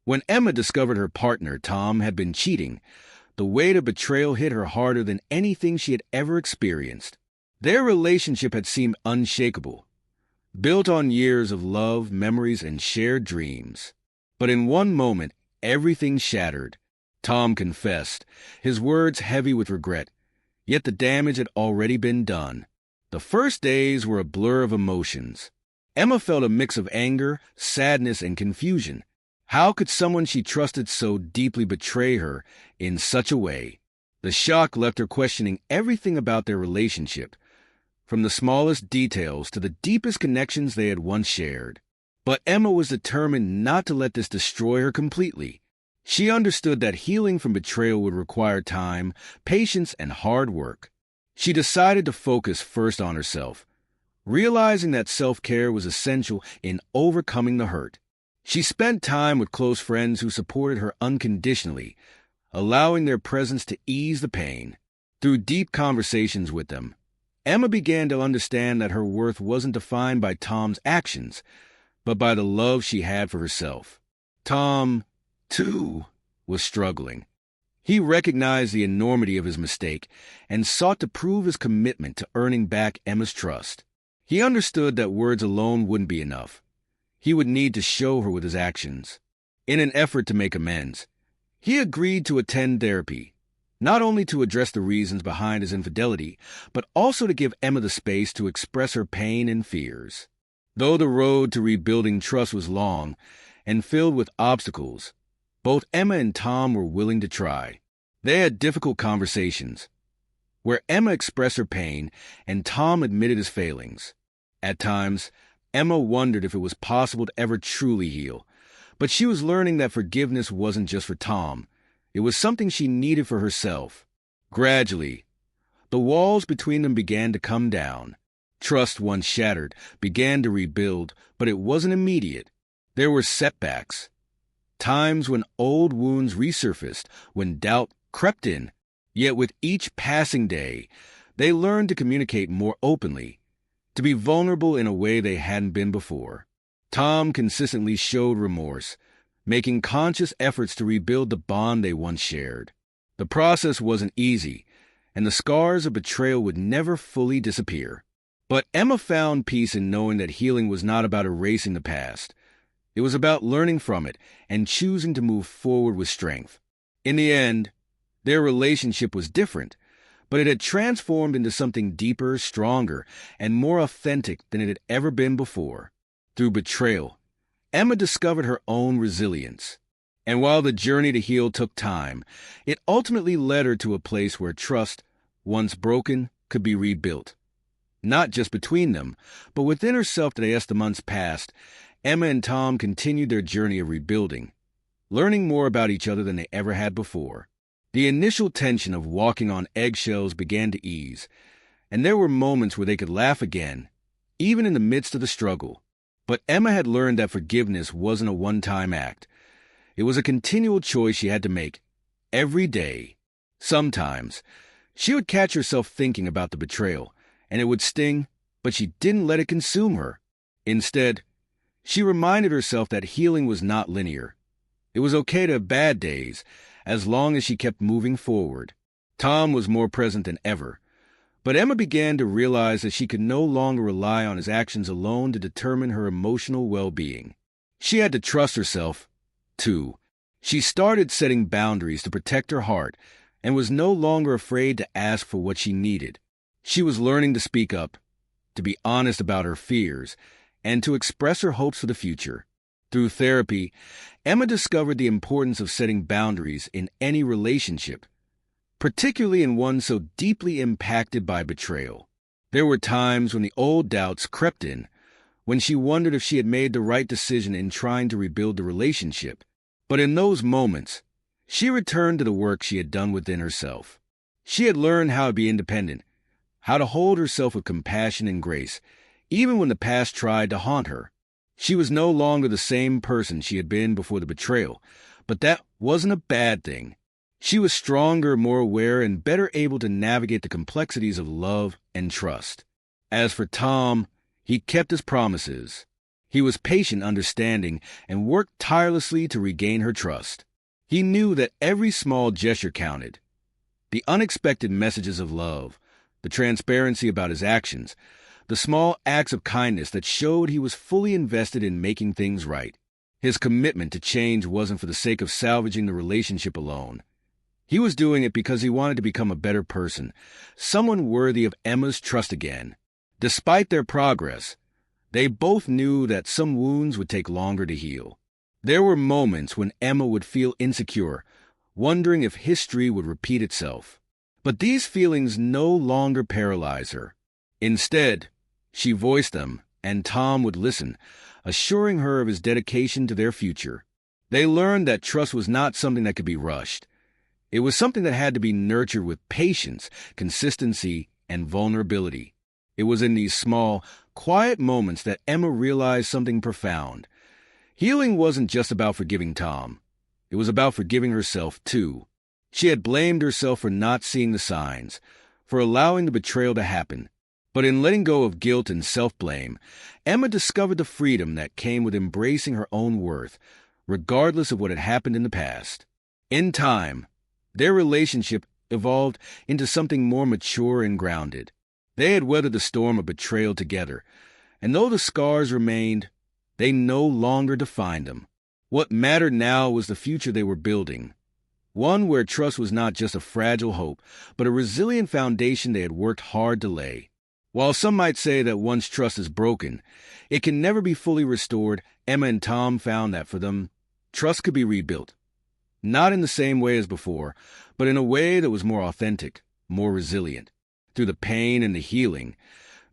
When Emma discovered her partner, Tom, had been cheating, the weight of betrayal hit her harder than anything she had ever experienced. Their relationship had seemed unshakable, built on years of love, memories, and shared dreams. But in one moment, everything shattered. Tom confessed, his words heavy with regret, yet the damage had already been done. The first days were a blur of emotions. Emma felt a mix of anger, sadness, and confusion. How could someone she trusted so deeply betray her in such a way? The shock left her questioning everything about their relationship, from the smallest details to the deepest connections they had once shared. But Emma was determined not to let this destroy her completely. She understood that healing from betrayal would require time, patience, and hard work. She decided to focus first on herself, realizing that self-care was essential in overcoming the hurt. She spent time with close friends who supported her unconditionally, allowing their presence to ease the pain. Through deep conversations with them, Emma began to understand that her worth wasn't defined by Tom's actions, but by the love she had for herself. Tom, too, was struggling. He recognized the enormity of his mistake and sought to prove his commitment to earning back Emma's trust. He understood that words alone wouldn't be enough. He would need to show her with his actions. In an effort to make amends, he agreed to attend therapy, not only to address the reasons behind his infidelity, but also to give Emma the space to express her pain and fears. Though the road to rebuilding trust was long and filled with obstacles, both Emma and Tom were willing to try. They had difficult conversations, where Emma expressed her pain and Tom admitted his failings. At times, Emma wondered if it was possible to ever truly heal, but she was learning that forgiveness wasn't just for Tom. It was something she needed for herself. Gradually, the walls between them began to come down. Trust, once shattered, began to rebuild, but it wasn't immediate. There were setbacks, times when old wounds resurfaced, when doubt crept in. Yet with each passing day, they learned to communicate more openly, to be vulnerable in a way they hadn't been before. Tom consistently showed remorse, making conscious efforts to rebuild the bond they once shared. The process wasn't easy, and the scars of betrayal would never fully disappear. But Emma found peace in knowing that healing was not about erasing the past. It was about learning from it and choosing to move forward with strength. In the end, their relationship was different, but it had transformed into something deeper, stronger, and more authentic than it had ever been before. Through betrayal, Emma discovered her own resilience. And while the journey to heal took time, it ultimately led her to a place where trust, once broken, could be rebuilt. Not just between them, but within herself. Today, as the months passed, Emma and Tom continued their journey of rebuilding, learning more about each other than they ever had before. The initial tension of walking on eggshells began to ease, and there were moments where they could laugh again, even in the midst of the struggle. But Emma had learned that forgiveness wasn't a one-time act. It was a continual choice she had to make, every day. Sometimes, she would catch herself thinking about the betrayal, and it would sting, but she didn't let it consume her. Instead, she reminded herself that healing was not linear. It was okay to have bad days, as long as she kept moving forward. Tom was more present than ever, but Emma began to realize that she could no longer rely on his actions alone to determine her emotional well-being. She had to trust herself, too. She started setting boundaries to protect her heart and was no longer afraid to ask for what she needed. She was learning to speak up, to be honest about her fears, and to express her hopes for the future. Through therapy, Emma discovered the importance of setting boundaries in any relationship, particularly in one so deeply impacted by betrayal. There were times when the old doubts crept in, when she wondered if she had made the right decision in trying to rebuild the relationship. But in those moments, she returned to the work she had done within herself. She had learned how to be independent, how to hold herself with compassion and grace, even when the past tried to haunt her. She was no longer the same person she had been before the betrayal, but that wasn't a bad thing. She was stronger, more aware, and better able to navigate the complexities of love and trust. As for Tom, he kept his promises. He was patient, understanding, and worked tirelessly to regain her trust. He knew that every small gesture counted. The unexpected messages of love, the transparency about his actions, the small acts of kindness that showed he was fully invested in making things right. His commitment to change wasn't for the sake of salvaging the relationship alone. He was doing it because he wanted to become a better person, someone worthy of Emma's trust again. Despite their progress, they both knew that some wounds would take longer to heal. There were moments when Emma would feel insecure, wondering if history would repeat itself. But these feelings no longer paralyzed her. Instead, she voiced them, and Tom would listen, assuring her of his dedication to their future. They learned that trust was not something that could be rushed. It was something that had to be nurtured with patience, consistency, and vulnerability. It was in these small, quiet moments that Emma realized something profound. Healing wasn't just about forgiving Tom. It was about forgiving herself, too. She had blamed herself for not seeing the signs, for allowing the betrayal to happen. But in letting go of guilt and self-blame, Emma discovered the freedom that came with embracing her own worth, regardless of what had happened in the past. In time, their relationship evolved into something more mature and grounded. They had weathered the storm of betrayal together, and though the scars remained, they no longer defined them. What mattered now was the future they were building, one where trust was not just a fragile hope, but a resilient foundation they had worked hard to lay. While some might say that once trust is broken, it can never be fully restored, Emma and Tom found that for them, trust could be rebuilt. Not in the same way as before, but in a way that was more authentic, more resilient. Through the pain and the healing,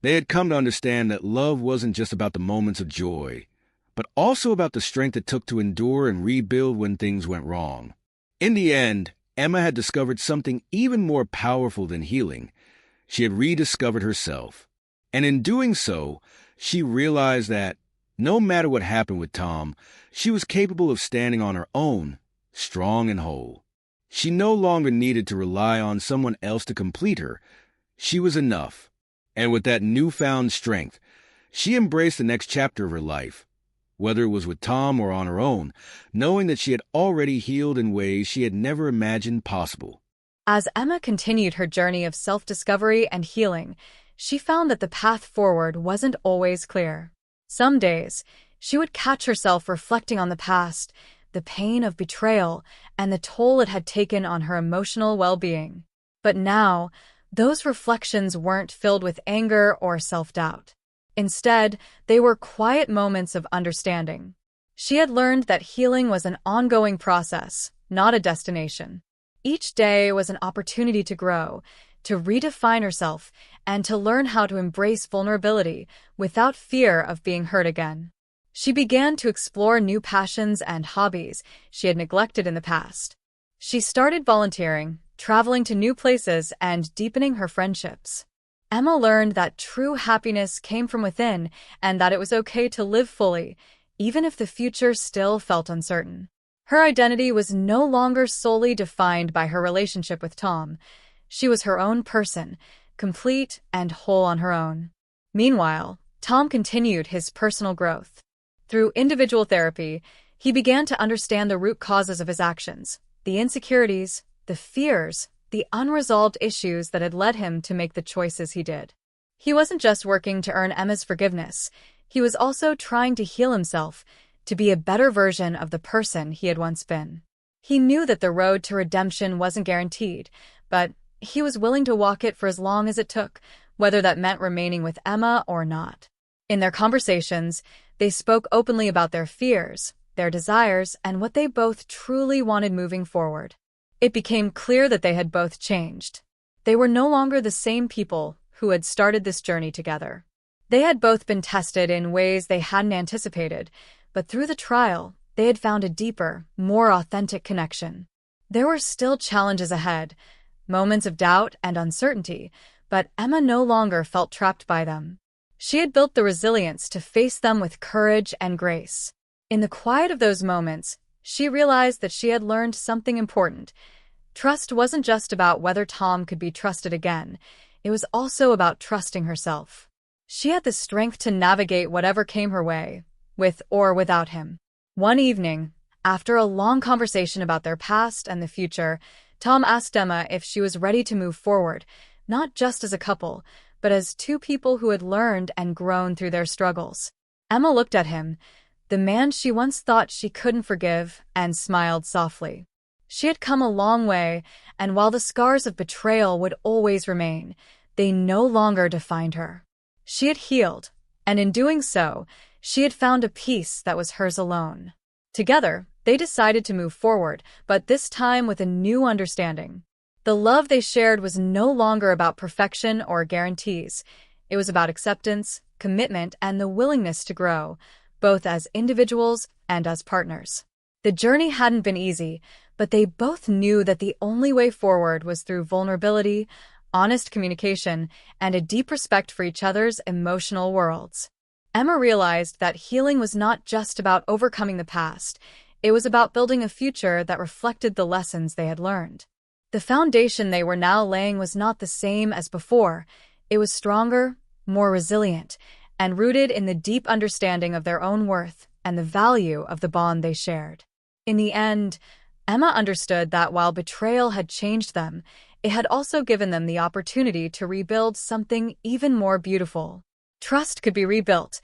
they had come to understand that love wasn't just about the moments of joy, but also about the strength it took to endure and rebuild when things went wrong. In the end, Emma had discovered something even more powerful than healing. She had rediscovered herself. And in doing so, she realized that, no matter what happened with Tom, she was capable of standing on her own, strong and whole. She no longer needed to rely on someone else to complete her. She was enough. And with that newfound strength, she embraced the next chapter of her life, whether it was with Tom or on her own, knowing that she had already healed in ways she had never imagined possible. As Emma continued her journey of self-discovery and healing, she found that the path forward wasn't always clear. Some days, she would catch herself reflecting on the past, the pain of betrayal, and the toll it had taken on her emotional well-being. But now, those reflections weren't filled with anger or self-doubt. Instead, they were quiet moments of understanding. She had learned that healing was an ongoing process, not a destination. Each day was an opportunity to grow, to redefine herself, and to learn how to embrace vulnerability without fear of being hurt again. She began to explore new passions and hobbies she had neglected in the past. She started volunteering, traveling to new places, and deepening her friendships. Emma learned that true happiness came from within and that it was okay to live fully, even if the future still felt uncertain. Her identity was no longer solely defined by her relationship with Tom. She was her own person, complete and whole on her own. Meanwhile, Tom continued his personal growth. Through individual therapy, he began to understand the root causes of his actions, the insecurities, the fears, the unresolved issues that had led him to make the choices he did. He wasn't just working to earn Emma's forgiveness, he was also trying to heal himself, to be a better version of the person he had once been. He knew that the road to redemption wasn't guaranteed, but he was willing to walk it for as long as it took, whether that meant remaining with Emma or not. In their conversations, they spoke openly about their fears, their desires, and what they both truly wanted moving forward. It became clear that they had both changed. They were no longer the same people who had started this journey together. They had both been tested in ways they hadn't anticipated, but through the trial, they had found a deeper, more authentic connection. There were still challenges ahead, moments of doubt and uncertainty, but Emma no longer felt trapped by them. She had built the resilience to face them with courage and grace. In the quiet of those moments, she realized that she had learned something important. Trust wasn't just about whether Tom could be trusted again. It was also about trusting herself. She had the strength to navigate whatever came her way, with or without him. One evening, after a long conversation about their past and the future, Tom asked Emma if she was ready to move forward, not just as a couple, but as two people who had learned and grown through their struggles. Emma looked at him, the man she once thought she couldn't forgive, and smiled softly. She had come a long way, and while the scars of betrayal would always remain, they no longer defined her. She had healed, and in doing so, she had found a peace that was hers alone. Together, they decided to move forward, but this time with a new understanding. The love they shared was no longer about perfection or guarantees. It was about acceptance, commitment, and the willingness to grow, both as individuals and as partners. The journey hadn't been easy, but they both knew that the only way forward was through vulnerability, honest communication, and a deep respect for each other's emotional worlds. Emma realized that healing was not just about overcoming the past. It was about building a future that reflected the lessons they had learned. The foundation they were now laying was not the same as before. It was stronger, more resilient, and rooted in the deep understanding of their own worth and the value of the bond they shared. In the end, Emma understood that while betrayal had changed them, it had also given them the opportunity to rebuild something even more beautiful. Trust could be rebuilt,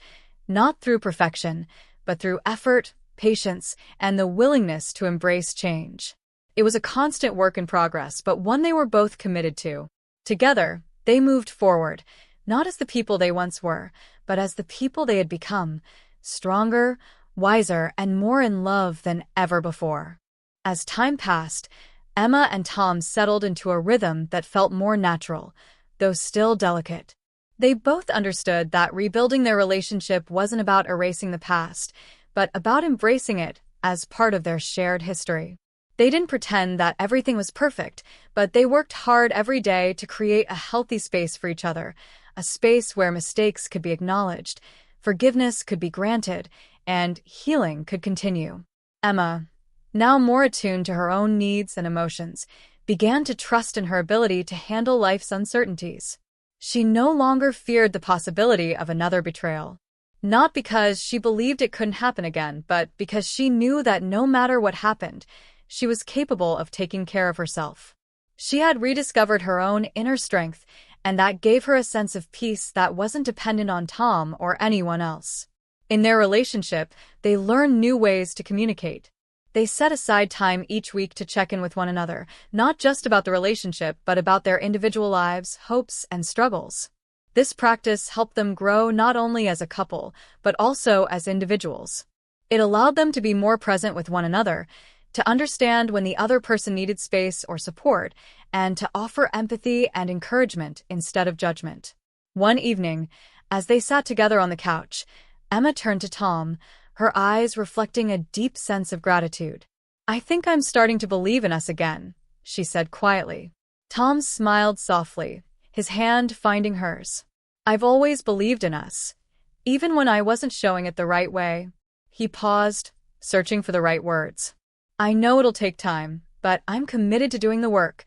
not through perfection, but through effort, patience, and the willingness to embrace change. It was a constant work in progress, but one they were both committed to. Together, they moved forward, not as the people they once were, but as the people they had become, stronger, wiser, and more in love than ever before. As time passed, Emma and Tom settled into a rhythm that felt more natural, though still delicate. They both understood that rebuilding their relationship wasn't about erasing the past, but about embracing it as part of their shared history. They didn't pretend that everything was perfect, but they worked hard every day to create a healthy space for each other, a space where mistakes could be acknowledged, forgiveness could be granted, and healing could continue. Emma, now more attuned to her own needs and emotions, began to trust in her ability to handle life's uncertainties. She no longer feared the possibility of another betrayal. Not because she believed it couldn't happen again, but because she knew that no matter what happened, she was capable of taking care of herself. She had rediscovered her own inner strength, and that gave her a sense of peace that wasn't dependent on Tom or anyone else. In their relationship, they learned new ways to communicate. They set aside time each week to check in with one another, not just about the relationship, but about their individual lives, hopes, and struggles. This practice helped them grow not only as a couple, but also as individuals. It allowed them to be more present with one another, to understand when the other person needed space or support, and to offer empathy and encouragement instead of judgment. One evening, as they sat together on the couch, Emma turned to Tom, her eyes reflecting a deep sense of gratitude. "I think I'm starting to believe in us again," she said quietly. Tom smiled softly, his hand finding hers. "I've always believed in us, even when I wasn't showing it the right way." He paused, searching for the right words. "I know it'll take time, but I'm committed to doing the work,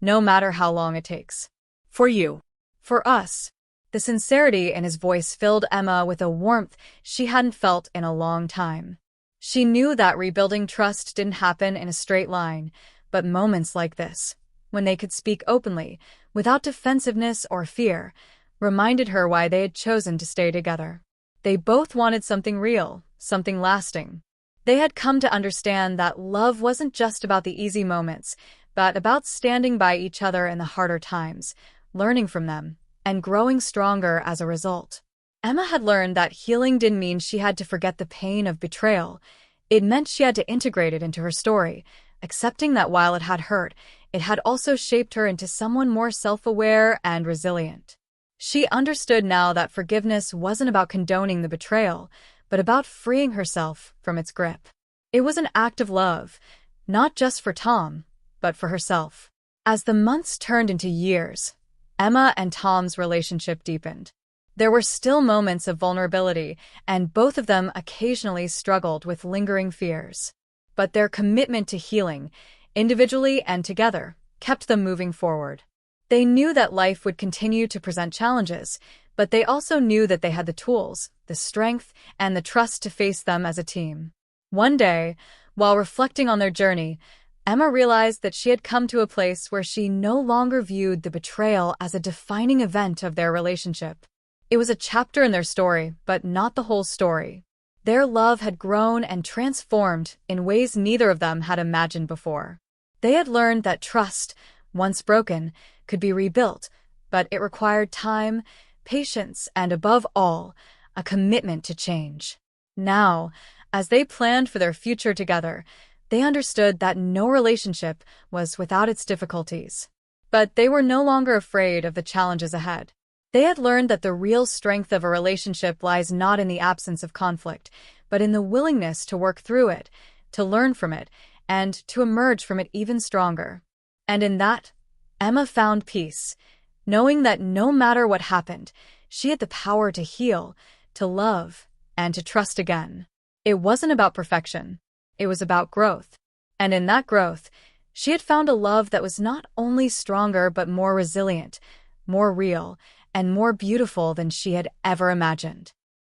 no matter how long it takes. For you. For us." The sincerity in his voice filled Emma with a warmth she hadn't felt in a long time. She knew that rebuilding trust didn't happen in a straight line, but moments like this, when they could speak openly, without defensiveness or fear, reminded her why they had chosen to stay together. They both wanted something real, something lasting. They had come to understand that love wasn't just about the easy moments, but about standing by each other in the harder times, learning from them, and growing stronger as a result. Emma had learned that healing didn't mean she had to forget the pain of betrayal. It meant she had to integrate it into her story, accepting that while it had hurt, it had also shaped her into someone more self-aware and resilient. She understood now that forgiveness wasn't about condoning the betrayal, but about freeing herself from its grip. It was an act of love, not just for Tom, but for herself. As the months turned into years, Emma and Tom's relationship deepened. There were still moments of vulnerability, and both of them occasionally struggled with lingering fears. But their commitment to healing, individually and together, kept them moving forward. They knew that life would continue to present challenges, But they also knew that they had the tools, the strength, and the trust to face them as a team. One day, while reflecting on their journey, Emma realized that she had come to a place where she no longer viewed the betrayal as a defining event of their relationship. It was a chapter in their story, but not the whole story. Their love had grown and transformed in ways neither of them had imagined before. They had learned that trust, once broken, could be rebuilt, but it required time, patience, and above all, a commitment to change. Now, as they planned for their future together, they understood that no relationship was without its difficulties. But they were no longer afraid of the challenges ahead. They had learned that the real strength of a relationship lies not in the absence of conflict, but in the willingness to work through it, to learn from it, and to emerge from it even stronger. And in that, Emma found peace, knowing that no matter what happened, she had the power to heal, to love, and to trust again. It wasn't about perfection. It was about growth. And in that growth, she had found a love that was not only stronger but more resilient, more real, and more beautiful than she had ever imagined.